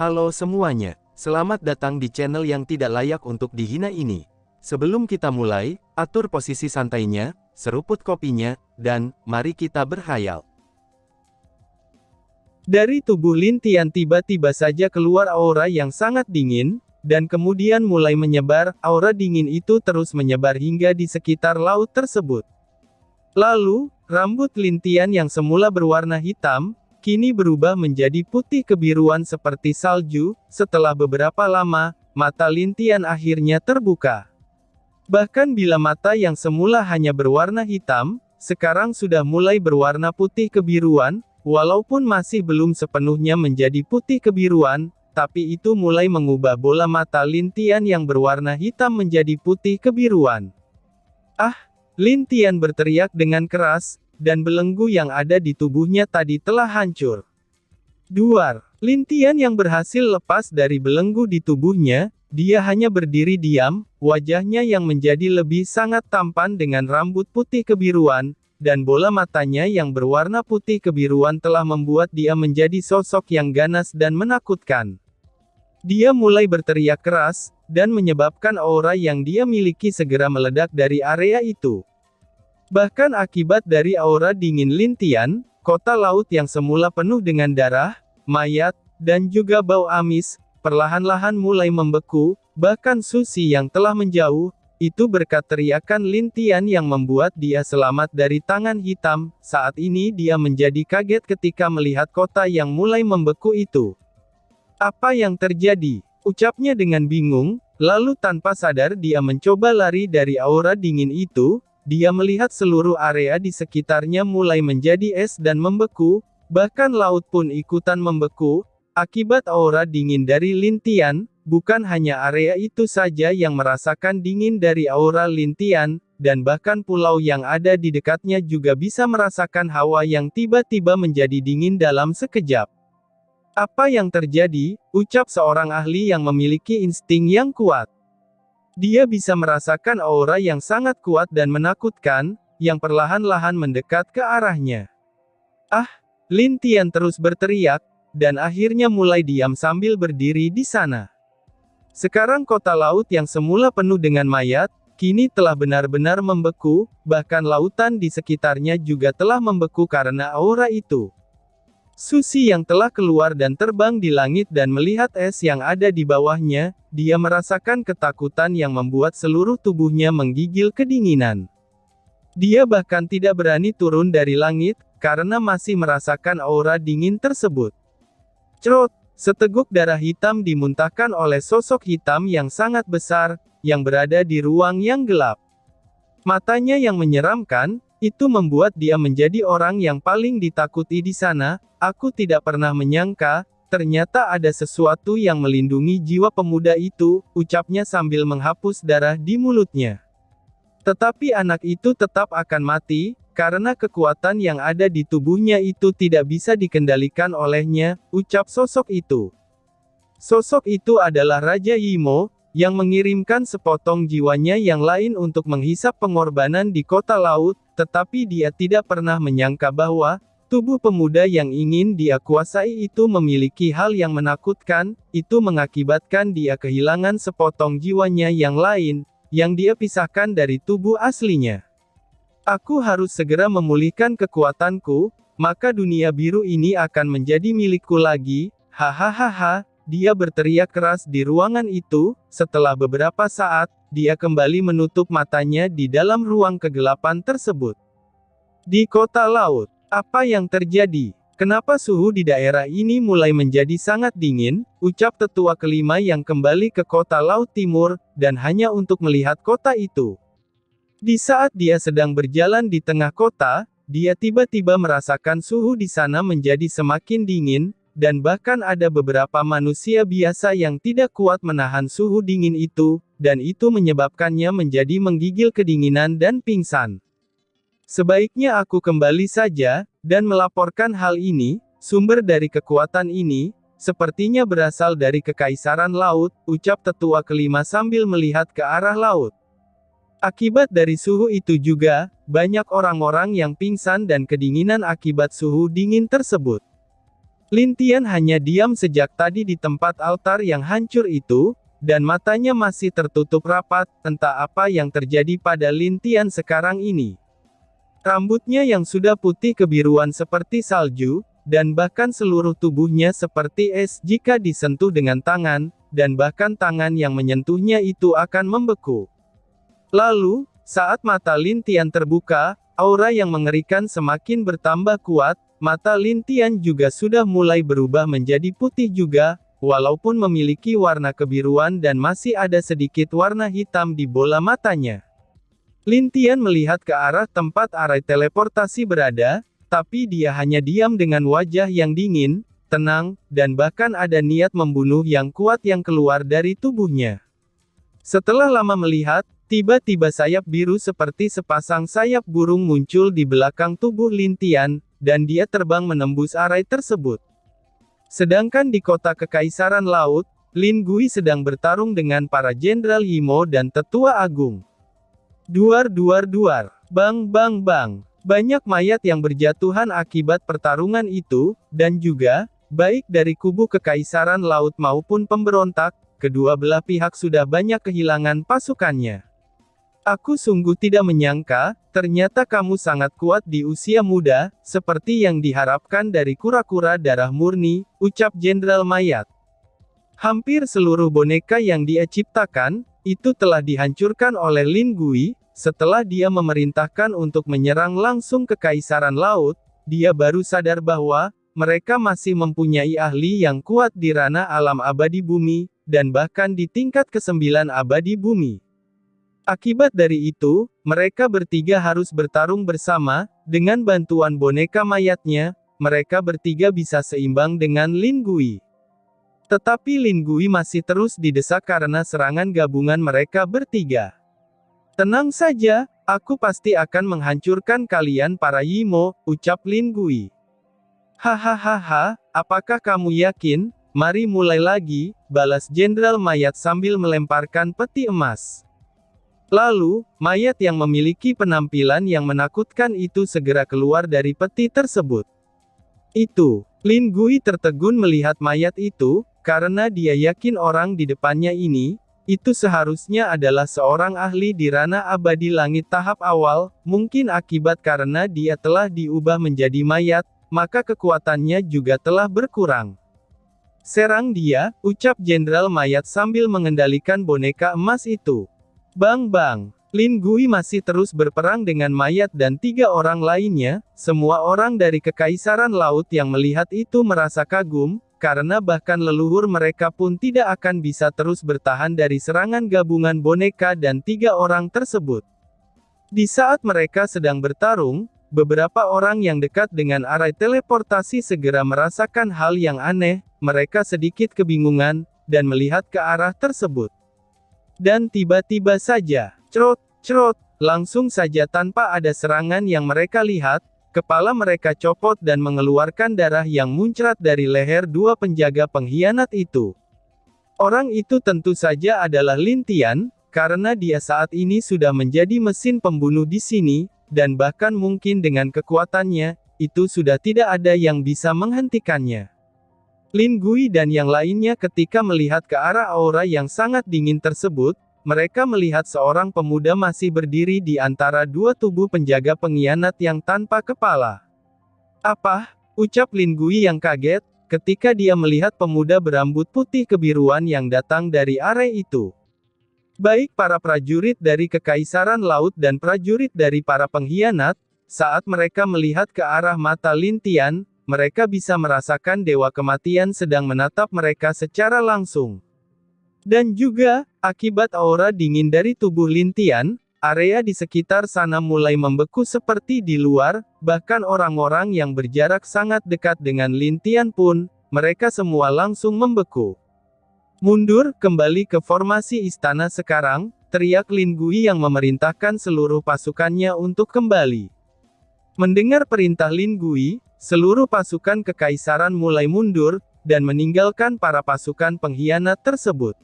Halo semuanya, selamat datang di channel yang tidak layak untuk dihina ini. Sebelum kita mulai, atur posisi santainya, seruput kopinya, dan mari kita berkhayal. Dari tubuh Lin Tian tiba-tiba saja keluar aura yang sangat dingin, dan kemudian mulai menyebar. Aura dingin itu terus menyebar hingga di sekitar laut tersebut. Lalu, rambut Lin Tian yang semula berwarna hitam, kini berubah menjadi putih kebiruan seperti salju. Setelah beberapa lama, mata Lin Tian akhirnya terbuka. Bahkan bila mata yang semula hanya berwarna hitam, sekarang sudah mulai berwarna putih kebiruan, walaupun masih belum sepenuhnya menjadi putih kebiruan, tapi itu mulai mengubah bola mata Lin Tian yang berwarna hitam menjadi putih kebiruan. Ah! Lin Tian berteriak dengan keras, dan belenggu yang ada di tubuhnya tadi telah hancur. Duar! Lin Tian yang berhasil lepas dari belenggu di tubuhnya, dia hanya berdiri diam, wajahnya yang menjadi lebih sangat tampan dengan rambut putih kebiruan, dan bola matanya yang berwarna putih kebiruan telah membuat dia menjadi sosok yang ganas dan menakutkan. Dia mulai berteriak keras, dan menyebabkan aura yang dia miliki segera meledak dari area itu. Bahkan akibat dari aura dingin Lin Tian, kota laut yang semula penuh dengan darah, mayat, dan juga bau amis, perlahan-lahan mulai membeku. Bahkan Susi yang telah menjauh, itu berkat teriakan Lin Tian yang membuat dia selamat dari tangan hitam. Saat ini dia menjadi kaget ketika melihat kota yang mulai membeku itu. Apa yang terjadi? Ucapnya dengan bingung, lalu tanpa sadar dia mencoba lari dari aura dingin itu. Dia melihat seluruh area di sekitarnya mulai menjadi es dan membeku, bahkan laut pun ikutan membeku, akibat aura dingin dari Lin Tian. Bukan hanya area itu saja yang merasakan dingin dari aura Lin Tian, dan bahkan pulau yang ada di dekatnya juga bisa merasakan hawa yang tiba-tiba menjadi dingin dalam sekejap. Apa yang terjadi? Ucap seorang ahli yang memiliki insting yang kuat. Dia bisa merasakan aura yang sangat kuat dan menakutkan, yang perlahan-lahan mendekat ke arahnya. Ah! Lin Tian terus berteriak, dan akhirnya mulai diam sambil berdiri di sana. Sekarang kota laut yang semula penuh dengan mayat, kini telah benar-benar membeku, bahkan lautan di sekitarnya juga telah membeku karena aura itu. Susi yang telah keluar dan terbang di langit dan melihat es yang ada di bawahnya, dia merasakan ketakutan yang membuat seluruh tubuhnya menggigil kedinginan. Dia bahkan tidak berani turun dari langit, karena masih merasakan aura dingin tersebut. Crot! Seteguk darah hitam dimuntahkan oleh sosok hitam yang sangat besar, yang berada di ruang yang gelap. Matanya yang menyeramkan, itu membuat dia menjadi orang yang paling ditakuti di sana. Aku tidak pernah menyangka, ternyata ada sesuatu yang melindungi jiwa pemuda itu, ucapnya sambil menghapus darah di mulutnya. Tetapi anak itu tetap akan mati, karena kekuatan yang ada di tubuhnya itu tidak bisa dikendalikan olehnya, ucap sosok itu. Sosok itu adalah Raja Yimo, yang mengirimkan sepotong jiwanya yang lain untuk menghisap pengorbanan di kota laut, tetapi dia tidak pernah menyangka bahwa tubuh pemuda yang ingin dia kuasai itu memiliki hal yang menakutkan. Itu mengakibatkan dia kehilangan sepotong jiwanya yang lain, yang dia pisahkan dari tubuh aslinya. Aku harus segera memulihkan kekuatanku, maka dunia biru ini akan menjadi milikku lagi. Hahaha, dia berteriak keras di ruangan itu. Setelah beberapa saat, dia kembali menutup matanya di dalam ruang kegelapan tersebut. Di kota laut, apa yang terjadi? Kenapa suhu di daerah ini mulai menjadi sangat dingin? Ucap tetua kelima yang kembali ke kota laut timur, dan hanya untuk melihat kota itu. Di saat dia sedang berjalan di tengah kota, dia tiba-tiba merasakan suhu di sana menjadi semakin dingin, dan bahkan ada beberapa manusia biasa yang tidak kuat menahan suhu dingin itu, dan itu menyebabkannya menjadi menggigil kedinginan dan pingsan. Sebaiknya aku kembali saja, dan melaporkan hal ini. Sumber dari kekuatan ini, sepertinya berasal dari kekaisaran laut, ucap tetua kelima sambil melihat ke arah laut. Akibat dari suhu itu juga, banyak orang-orang yang pingsan dan kedinginan akibat suhu dingin tersebut. Lin Tian hanya diam sejak tadi di tempat altar yang hancur itu, dan matanya masih tertutup rapat, entah apa yang terjadi pada Lin Tian sekarang ini. Rambutnya yang sudah putih kebiruan seperti salju, dan bahkan seluruh tubuhnya seperti es jika disentuh dengan tangan, dan bahkan tangan yang menyentuhnya itu akan membeku. Lalu, saat mata Lin Tian terbuka, aura yang mengerikan semakin bertambah kuat, mata Lin Tian juga sudah mulai berubah menjadi putih juga, walaupun memiliki warna kebiruan dan masih ada sedikit warna hitam di bola matanya. Lin Tian melihat ke arah tempat arai teleportasi berada, tapi dia hanya diam dengan wajah yang dingin, tenang, dan bahkan ada niat membunuh yang kuat yang keluar dari tubuhnya. Setelah lama melihat, tiba-tiba sayap biru seperti sepasang sayap burung muncul di belakang tubuh Lin Tian, dan dia terbang menembus arai tersebut. Sedangkan di kota Kekaisaran Laut, Lin Gui sedang bertarung dengan para Jenderal Yimo dan Tetua Agung. Duar, bang bang bang. Banyak mayat yang berjatuhan akibat pertarungan itu, dan juga, baik dari kubu Kekaisaran Laut maupun pemberontak, kedua belah pihak sudah banyak kehilangan pasukannya. Aku sungguh tidak menyangka, ternyata kamu sangat kuat di usia muda, seperti yang diharapkan dari kura-kura darah murni, ucap Jenderal Mayat. Hampir seluruh boneka yang dia ciptakan, itu telah dihancurkan oleh Lin Gui, setelah dia memerintahkan untuk menyerang langsung ke Kekaisaran Laut, dia baru sadar bahwa, mereka masih mempunyai ahli yang kuat di ranah alam abadi bumi, dan bahkan di tingkat ke-9 abadi bumi. Akibat dari itu, mereka bertiga harus bertarung bersama, dengan bantuan boneka mayatnya, mereka bertiga bisa seimbang dengan Lin Gui. Tetapi Lin Gui masih terus didesak karena serangan gabungan mereka bertiga. Tenang saja, aku pasti akan menghancurkan kalian para Yimo, ucap Lin Gui. Hahaha, apakah kamu yakin? Mari mulai lagi, balas Jenderal Mayat sambil melemparkan peti emas. Lalu, mayat yang memiliki penampilan yang menakutkan itu segera keluar dari peti tersebut. Lin Gui tertegun melihat mayat itu, karena dia yakin orang di depannya ini, itu seharusnya adalah seorang ahli di ranah abadi langit tahap awal, mungkin akibat karena dia telah diubah menjadi mayat, maka kekuatannya juga telah berkurang. Serang dia, ucap Jenderal Mayat sambil mengendalikan boneka emas itu. Bang bang, Lin Gui masih terus berperang dengan mayat dan 3 orang lainnya, semua orang dari Kekaisaran Laut yang melihat itu merasa kagum, karena bahkan leluhur mereka pun tidak akan bisa terus bertahan dari serangan gabungan boneka dan 3 orang tersebut. Di saat mereka sedang bertarung, beberapa orang yang dekat dengan arai teleportasi segera merasakan hal yang aneh, mereka sedikit kebingungan, dan melihat ke arah tersebut. Dan tiba-tiba saja, cerot, langsung saja tanpa ada serangan yang mereka lihat, kepala mereka copot dan mengeluarkan darah yang muncrat dari leher 2 penjaga pengkhianat itu. Orang itu tentu saja adalah Lin Tian, karena dia saat ini sudah menjadi mesin pembunuh di sini, dan bahkan mungkin dengan kekuatannya, itu sudah tidak ada yang bisa menghentikannya. Lin Gui dan yang lainnya ketika melihat ke arah aura yang sangat dingin tersebut, mereka melihat seorang pemuda masih berdiri di antara 2 tubuh penjaga pengkhianat yang tanpa kepala. Apa? Ucap Lin Gui yang kaget, ketika dia melihat pemuda berambut putih kebiruan yang datang dari arai itu. Baik para prajurit dari Kekaisaran Laut dan prajurit dari para pengkhianat, saat mereka melihat ke arah mata Lin Tian, mereka bisa merasakan dewa kematian sedang menatap mereka secara langsung. Dan juga, akibat aura dingin dari tubuh Lin Tian, area di sekitar sana mulai membeku seperti di luar, bahkan orang-orang yang berjarak sangat dekat dengan Lin Tian pun, mereka semua langsung membeku. Mundur, kembali ke formasi istana sekarang, teriak Lin Gui yang memerintahkan seluruh pasukannya untuk kembali. Mendengar perintah Lin Gui, seluruh pasukan kekaisaran mulai mundur, dan meninggalkan para pasukan pengkhianat tersebut.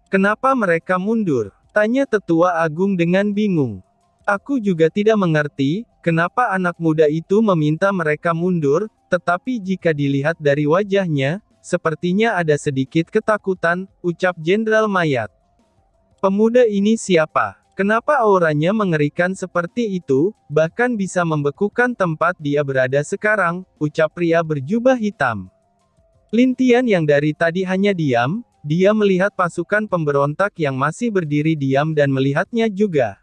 Kenapa mereka mundur? Tanya Tetua Agung dengan bingung. Aku juga tidak mengerti, kenapa anak muda itu meminta mereka mundur, tetapi jika dilihat dari wajahnya, sepertinya ada sedikit ketakutan, ucap Jenderal Mayat. Pemuda ini siapa? Kenapa auranya mengerikan seperti itu, bahkan bisa membekukan tempat dia berada sekarang, ucap pria berjubah hitam. Lin Tian yang dari tadi hanya diam, dia melihat pasukan pemberontak yang masih berdiri diam dan melihatnya juga.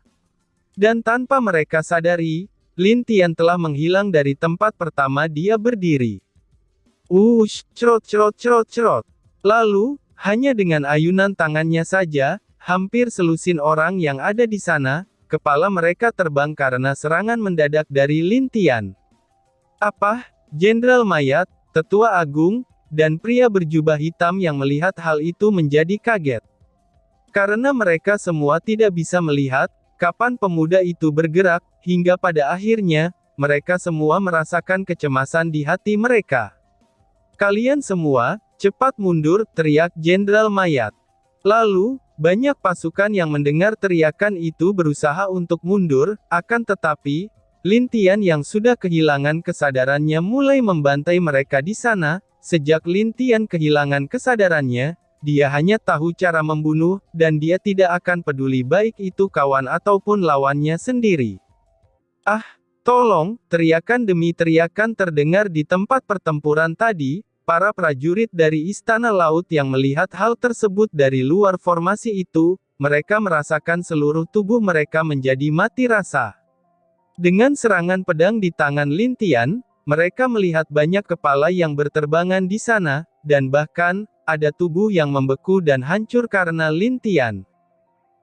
Dan tanpa mereka sadari, Lin Tian telah menghilang dari tempat pertama dia berdiri. Cerot cerot cerot cerot. Lalu, hanya dengan ayunan tangannya saja, hampir selusin orang yang ada di sana, kepala mereka terbang karena serangan mendadak dari Lin Tian. Apa? Jenderal Mayat, Tetua Agung, dan pria berjubah hitam yang melihat hal itu menjadi kaget. Karena mereka semua tidak bisa melihat, kapan pemuda itu bergerak, hingga pada akhirnya, mereka semua merasakan kecemasan di hati mereka. Kalian semua, cepat mundur, teriak Jenderal Mayat. Lalu, banyak pasukan yang mendengar teriakan itu berusaha untuk mundur, akan tetapi, Lin Tian yang sudah kehilangan kesadarannya mulai membantai mereka di sana. Sejak Lin Tian kehilangan kesadarannya, dia hanya tahu cara membunuh, dan dia tidak akan peduli baik itu kawan ataupun lawannya sendiri. Ah, tolong, teriakan demi teriakan terdengar di tempat pertempuran tadi. Para prajurit dari Istana Laut yang melihat hal tersebut dari luar formasi itu, mereka merasakan seluruh tubuh mereka menjadi mati rasa. Dengan serangan pedang di tangan Lin Tian, mereka melihat banyak kepala yang berterbangan di sana, dan bahkan, ada tubuh yang membeku dan hancur karena Lin Tian.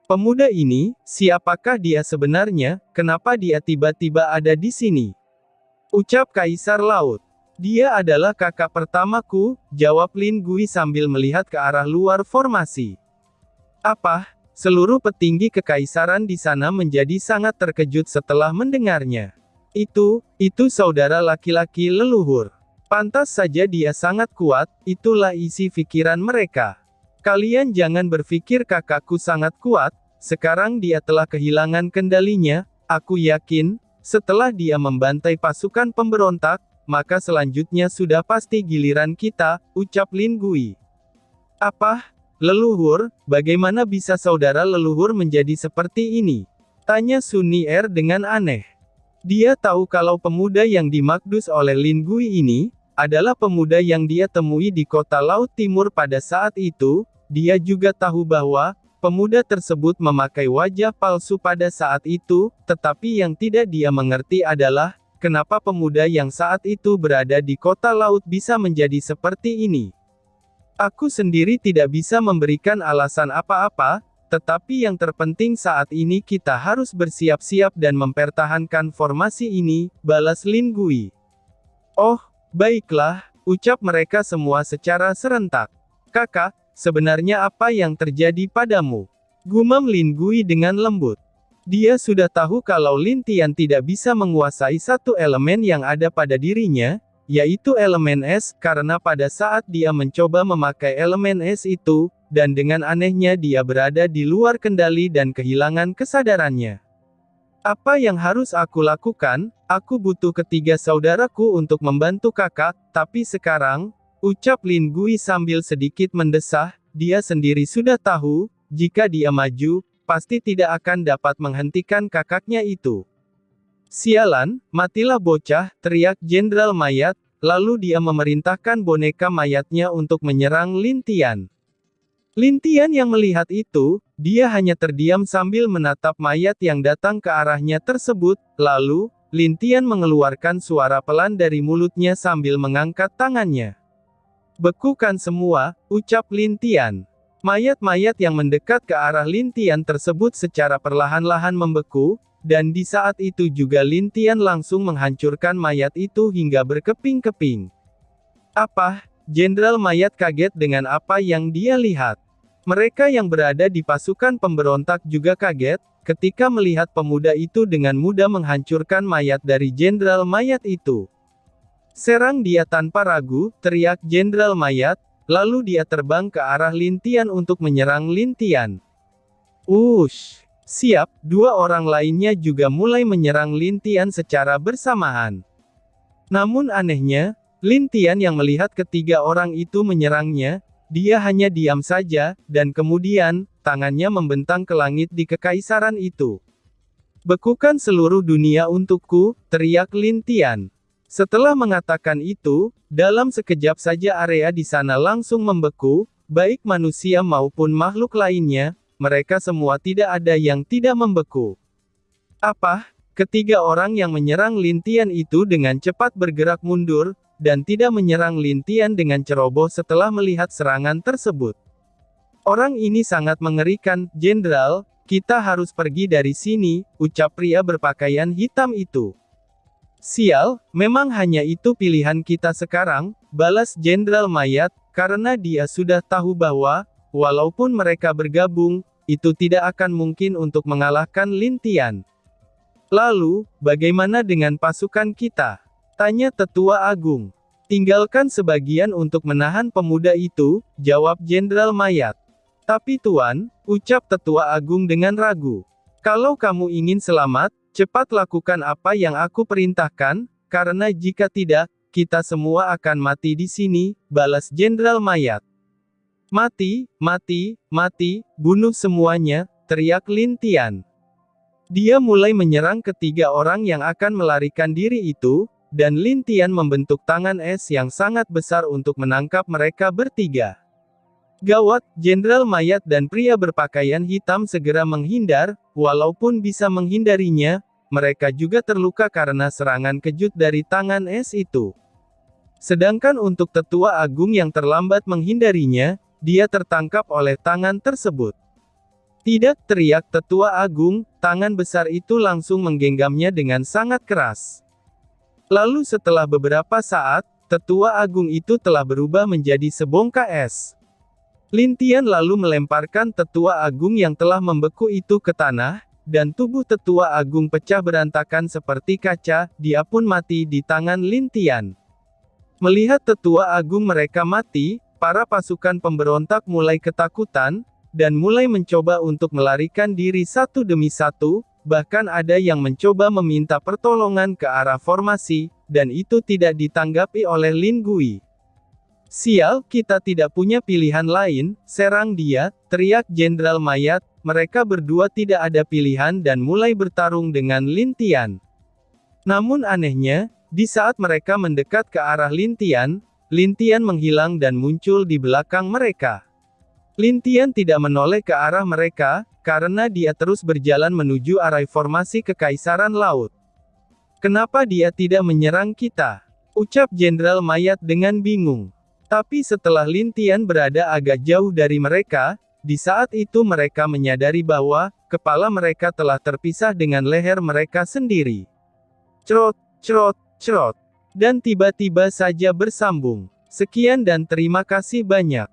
Pemuda ini, siapakah dia sebenarnya, kenapa dia tiba-tiba ada di sini? Ucap Kaisar Laut. Dia adalah kakak pertamaku, jawab Lin Gui sambil melihat ke arah luar formasi. Apa? Seluruh petinggi kekaisaran di sana menjadi sangat terkejut setelah mendengarnya. Itu saudara laki-laki leluhur. Pantas saja dia sangat kuat, itulah isi pikiran mereka. Kalian jangan berpikir kakakku sangat kuat, sekarang dia telah kehilangan kendalinya, aku yakin, setelah dia membantai pasukan pemberontak, maka selanjutnya sudah pasti giliran kita, ucap Lin Gui. Apa? Leluhur, bagaimana bisa saudara leluhur menjadi seperti ini? Tanya Sun Nier dengan aneh. Dia tahu kalau pemuda yang dimaksud oleh Lin Gui ini, adalah pemuda yang dia temui di kota Laut Timur pada saat itu. Dia juga tahu bahwa, pemuda tersebut memakai wajah palsu pada saat itu, tetapi yang tidak dia mengerti adalah, kenapa pemuda yang saat itu berada di kota laut bisa menjadi seperti ini? Aku sendiri tidak bisa memberikan alasan apa-apa, tetapi yang terpenting saat ini kita harus bersiap-siap dan mempertahankan formasi ini, balas Lin Gui. Oh, baiklah, ucap mereka semua secara serentak. Kakak, sebenarnya apa yang terjadi padamu? Gumam Lin Gui dengan lembut. Dia sudah tahu kalau Lin Tian tidak bisa menguasai satu elemen yang ada pada dirinya, yaitu elemen es, karena pada saat dia mencoba memakai elemen es itu, dan dengan anehnya dia berada di luar kendali dan kehilangan kesadarannya. Apa yang harus aku lakukan? Aku butuh ketiga saudaraku untuk membantu kakak, tapi sekarang, ucap Lin Gui sambil sedikit mendesah, dia sendiri sudah tahu, jika dia maju, pasti tidak akan dapat menghentikan kakaknya itu. Sialan, matilah bocah, teriak Jenderal Mayat, lalu dia memerintahkan boneka mayatnya untuk menyerang Lin Tian. Lin Tian yang melihat itu, dia hanya terdiam sambil menatap mayat yang datang ke arahnya tersebut, lalu, Lin Tian mengeluarkan suara pelan dari mulutnya sambil mengangkat tangannya. Bekukan semua, ucap Lin Tian. Mayat-mayat yang mendekat ke arah Lin Tian tersebut secara perlahan-lahan membeku, dan di saat itu juga Lin Tian langsung menghancurkan mayat itu hingga berkeping-keping. Apa? Jenderal Mayat kaget dengan apa yang dia lihat. Mereka yang berada di pasukan pemberontak juga kaget, ketika melihat pemuda itu dengan mudah menghancurkan mayat dari Jenderal Mayat itu. Serang dia tanpa ragu, teriak Jenderal Mayat. Lalu dia terbang ke arah Lin Tian untuk menyerang Lin Tian. Siap, dua orang lainnya juga mulai menyerang Lin Tian secara bersamaan. Namun anehnya, Lin Tian yang melihat ketiga orang itu menyerangnya, dia hanya diam saja, dan kemudian, tangannya membentang ke langit di kekaisaran itu. "Bekukan seluruh dunia untukku," teriak Lin Tian. Setelah mengatakan itu, dalam sekejap saja area di sana langsung membeku, baik manusia maupun makhluk lainnya, mereka semua tidak ada yang tidak membeku. Apa? Ketiga orang yang menyerang Lin Tian itu dengan cepat bergerak mundur, dan tidak menyerang Lin Tian dengan ceroboh setelah melihat serangan tersebut. "Orang ini sangat mengerikan, Jenderal, kita harus pergi dari sini," ucap pria berpakaian hitam itu. "Sial, memang hanya itu pilihan kita sekarang," balas Jenderal Mayat, karena dia sudah tahu bahwa, walaupun mereka bergabung, itu tidak akan mungkin untuk mengalahkan Lin Tian. "Lalu, bagaimana dengan pasukan kita?" tanya Tetua Agung. "Tinggalkan sebagian untuk menahan pemuda itu," jawab Jenderal Mayat. "Tapi Tuan," ucap Tetua Agung dengan ragu. "Kalau kamu ingin selamat, cepat lakukan apa yang aku perintahkan, karena jika tidak, kita semua akan mati di sini," balas Jenderal Mayat. "Mati, mati, mati, bunuh semuanya," teriak Lin Tian. Dia mulai menyerang ketiga orang yang akan melarikan diri itu, dan Lin Tian membentuk tangan es yang sangat besar untuk menangkap mereka bertiga. Gawat, Jenderal Mayat dan pria berpakaian hitam segera menghindar, walaupun bisa menghindarinya, mereka juga terluka karena serangan kejut dari tangan es itu. Sedangkan untuk Tetua Agung yang terlambat menghindarinya, dia tertangkap oleh tangan tersebut. "Tidak," teriak Tetua Agung, tangan besar itu langsung menggenggamnya dengan sangat keras. Lalu setelah beberapa saat, Tetua Agung itu telah berubah menjadi sebongkah es. Lin Tian lalu melemparkan Tetua Agung yang telah membeku itu ke tanah, dan tubuh Tetua Agung pecah berantakan seperti kaca, dia pun mati di tangan Lin Tian. Melihat Tetua Agung mereka mati, para pasukan pemberontak mulai ketakutan, dan mulai mencoba untuk melarikan diri satu demi satu, bahkan ada yang mencoba meminta pertolongan ke arah formasi, dan itu tidak ditanggapi oleh Lin Gui. "Sial, kita tidak punya pilihan lain, serang dia," teriak Jenderal Mayat. Mereka berdua tidak ada pilihan dan mulai bertarung dengan Lin Tian. Namun anehnya, di saat mereka mendekat ke arah Lin Tian menghilang dan muncul di belakang mereka. Lin Tian tidak menoleh ke arah mereka, karena dia terus berjalan menuju arah formasi Kekaisaran Laut. "Kenapa dia tidak menyerang kita?" ucap Jenderal Mayat dengan bingung. Tapi setelah Lin Tian berada agak jauh dari mereka, di saat itu mereka menyadari bahwa, kepala mereka telah terpisah dengan leher mereka sendiri. Cerot, cerot, cerot. Dan tiba-tiba saja bersambung. Sekian dan terima kasih banyak.